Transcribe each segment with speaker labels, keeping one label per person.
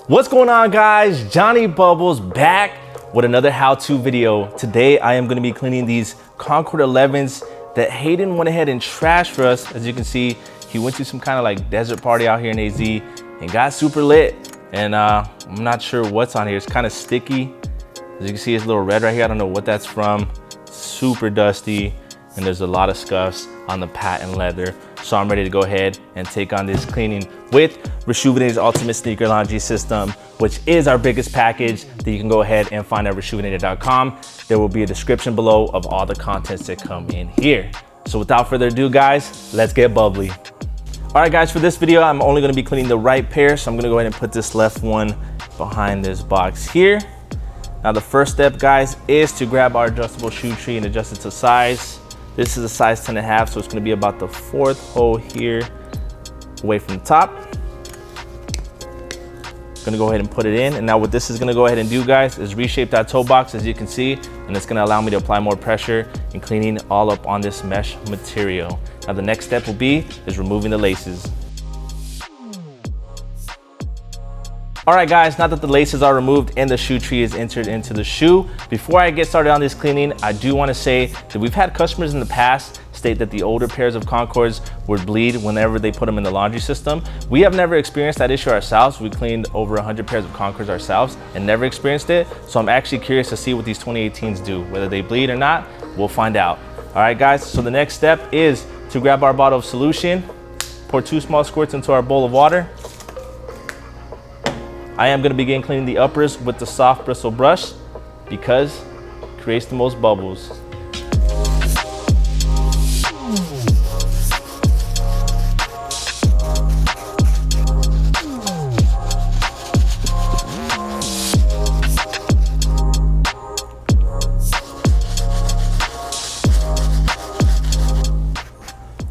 Speaker 1: What's going on, guys? Jonny Bubbles back with another how-to video. Today I am going to be cleaning these Concord 11s that Hayden went ahead and trashed for us. As you can see, he went to some kind of like desert party out here in AZ and got super lit. And I'm not sure what's on here. It's kind of sticky. As you can see, it's a little red right here. I don't know what that's from. Super dusty, and there's a lot of scuffs on the patent leather. So I'm ready to go ahead and take on this cleaning with Reshoevn8r's Ultimate Sneaker Laundry System, which is our biggest package that you can go ahead and find at Reshoevn8r.com. There will be a description below of all the contents that come in here. So without further ado, guys, let's get bubbly. All right, guys, for this video, I'm only gonna be cleaning the right pair. So I'm gonna go ahead and put this left one behind this box here. Now the first step, guys, is to grab our adjustable shoe tree and adjust it to size. This is a size 10.5, so it's gonna be about the 4th hole here, away from the top. Gonna go ahead and put it in. And now what this is gonna go ahead and do, guys, is reshape that toe box, as you can see, and it's gonna allow me to apply more pressure and cleaning all up on this mesh material. Now the next step will be is removing the laces. All right, guys, now that the laces are removed and the shoe tree is entered into the shoe, before I get started on this cleaning, I do want to say that we've had customers in the past state that the older pairs of Concords would bleed whenever they put them in the laundry system. We have never experienced that issue ourselves. We cleaned over 100 pairs of Concords ourselves and never experienced it. So I'm actually curious to see what these 2018s do. Whether they bleed or not, we'll find out. All right, guys, so the next step is to grab our bottle of solution, pour 2 small squirts into our bowl of water. I am going to begin cleaning the uppers with the soft bristle brush because it creates the most bubbles.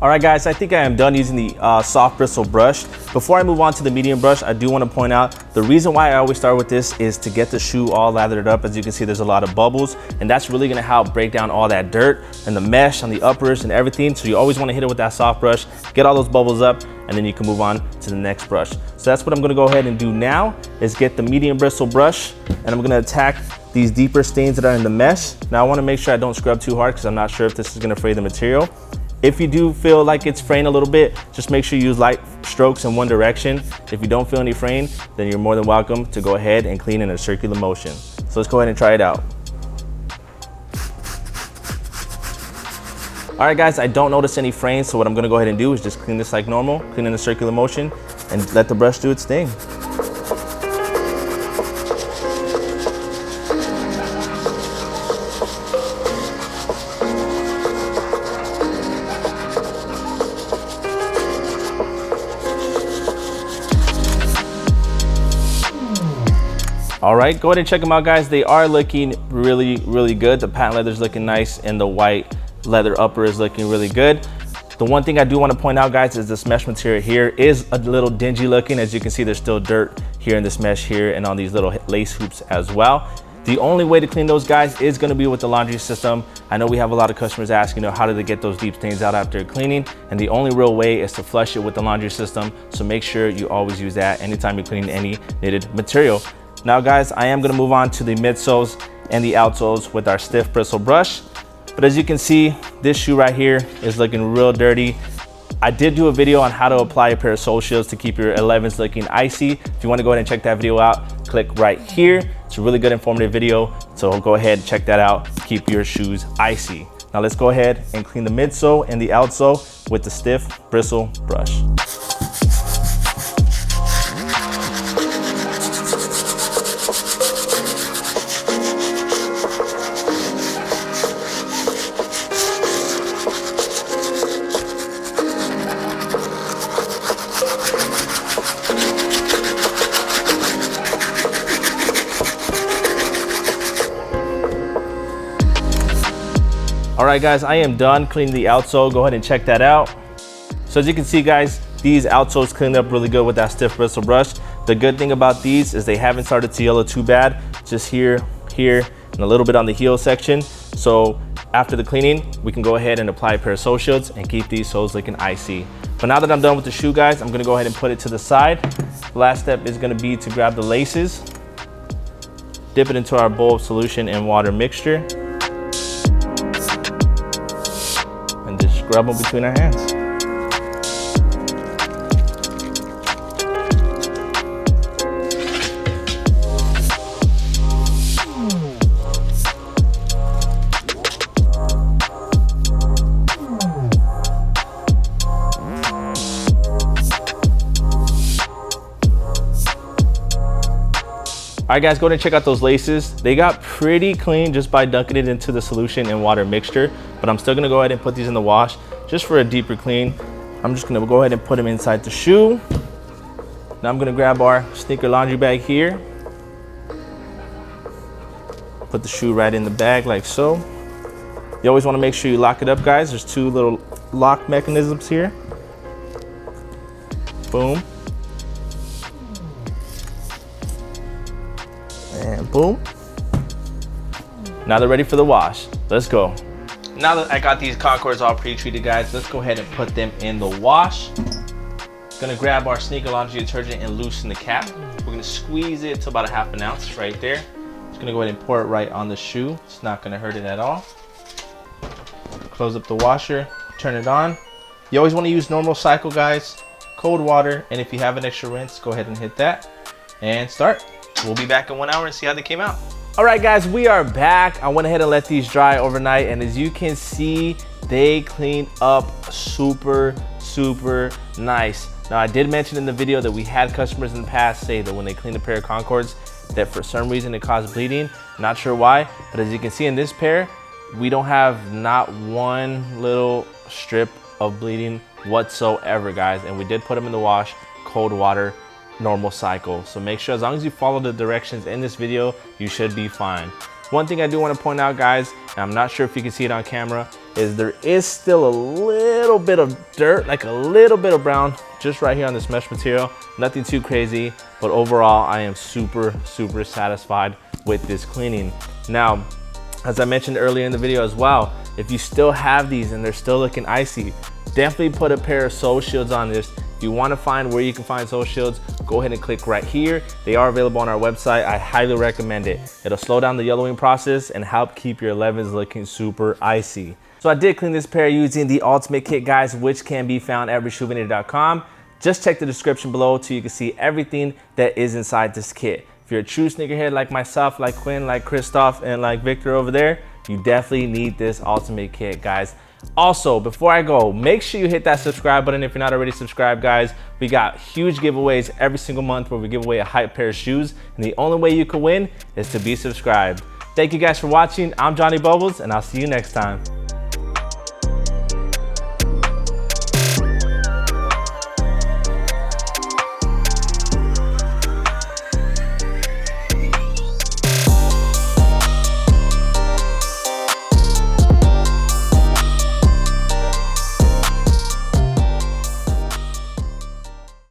Speaker 1: All right, guys, I think I am done using the soft bristle brush. Before I move on to the medium brush, I do want to point out the reason why I always start with this is to get the shoe all lathered up. As you can see, there's a lot of bubbles, and that's really going to help break down all that dirt and the mesh on the uppers and everything. So you always want to hit it with that soft brush, get all those bubbles up, and then you can move on to the next brush. So that's what I'm going to go ahead and do now is get the medium bristle brush, and I'm going to attack these deeper stains that are in the mesh. Now I want to make sure I don't scrub too hard because I'm not sure if this is going to fray the material. If you do feel like it's fraying a little bit, just make sure you use light strokes in one direction. If you don't feel any fraying, then you're more than welcome to go ahead and clean in a circular motion. So let's go ahead and try it out. All right, guys, I don't notice any fraying, so what I'm gonna go ahead and do is just clean this like normal, clean in a circular motion, and let the brush do its thing. All right, go ahead and check them out, guys. They are looking really, really good. The patent leather is looking nice, and the white leather upper is looking really good. The one thing I do want to point out, guys, is this mesh material here is a little dingy looking. As you can see, there's still dirt here in this mesh here and on these little lace hoops as well. The only way to clean those, guys, is going to be with the laundry system. I know we have a lot of customers asking, how do they get those deep stains out after cleaning? And the only real way is to flush it with the laundry system. So make sure you always use that anytime you're cleaning any knitted material. Now, guys, I am going to move on to the midsoles and the outsoles with our stiff bristle brush. But as you can see, this shoe right here is looking real dirty. I did do a video on how to apply a pair of sole shields to keep your 11s looking icy. If you want to go ahead and check that video out, click right here. It's a really good informative video, so go ahead and check that out. Keep your shoes icy. Now let's go ahead and clean the midsole and the outsole with the stiff bristle brush. All right, guys, I am done cleaning the outsole. Go ahead and check that out. So as you can see, guys, these outsoles cleaned up really good with that stiff bristle brush. The good thing about these is they haven't started to yellow too bad, just here, and a little bit on the heel section. So after the cleaning, we can go ahead and apply a pair of sole shields and keep these soles looking icy. But now that I'm done with the shoe, guys, I'm gonna go ahead and put it to the side The last step is gonna be to grab the laces, dip it into our bowl of solution and water mixture, and just scrub them between our hands. All right guys, go ahead and check out those laces. They got pretty clean just by dunking it into the solution and water mixture, but I'm still gonna go ahead and put these in the wash just for a deeper clean. I'm just gonna go ahead and put them inside the shoe. Now I'm gonna grab our sneaker laundry bag here. Put the shoe right in the bag like so. You always wanna make sure you lock it up, guys. There's two little lock mechanisms here. Boom. And boom. Now they're ready for the wash. Let's go. Now that I got these Concords all pre-treated, guys, let's go ahead and put them in the wash. Gonna grab our sneaker laundry detergent and loosen the cap. We're gonna squeeze it to about a ½ ounce right there. Just gonna go ahead and pour it right on the shoe. It's not gonna hurt it at all. Close up the washer, turn it on. You always wanna use normal cycle, guys. Cold water, and if you have an extra rinse, go ahead and hit that and start. We'll be back in 1 hour and see how they came out. All right guys, we are back. I went ahead and let these dry overnight, and as you can see, they clean up super nice. Now I did mention in the video that we had customers in the past say that when they clean a pair of Concords that for some reason it caused bleeding. Not sure why, but as you can see in this pair, we don't have not one little strip of bleeding whatsoever, guys. And we did put them in the wash, cold water, normal cycle. So make sure, as long as you follow the directions in this video, you should be fine. One thing I do want to point out, guys, and I'm not sure if you can see it on camera, is there is still a little bit of dirt, like a little bit of brown, just right here on this mesh material. Nothing too crazy, but overall, I am super satisfied with this cleaning. Now, as I mentioned earlier in the video as well, if you still have these and they're still looking icy, definitely put a pair of sole shields on this. If you want to find where you can find sole shields, go ahead and click right here. They are available on our website. I highly recommend it. It'll slow down the yellowing process and help keep your 11s looking super icy. So I did clean this pair using the Ultimate Kit, guys, which can be found at Reshoevn8r.com. Just check the description below so you can see everything that is inside this kit. If you're a true sneakerhead like myself, like Quinn, like Christoph, and like Victor over there, you definitely need this Ultimate Kit, guys. Also, before I go, make sure you hit that subscribe button if you're not already subscribed, guys. We got huge giveaways every single month where we give away a hype pair of shoes, and the only way you can win is to be subscribed. Thank you guys for watching. I'm Jonny Bubbles, and I'll see you next time.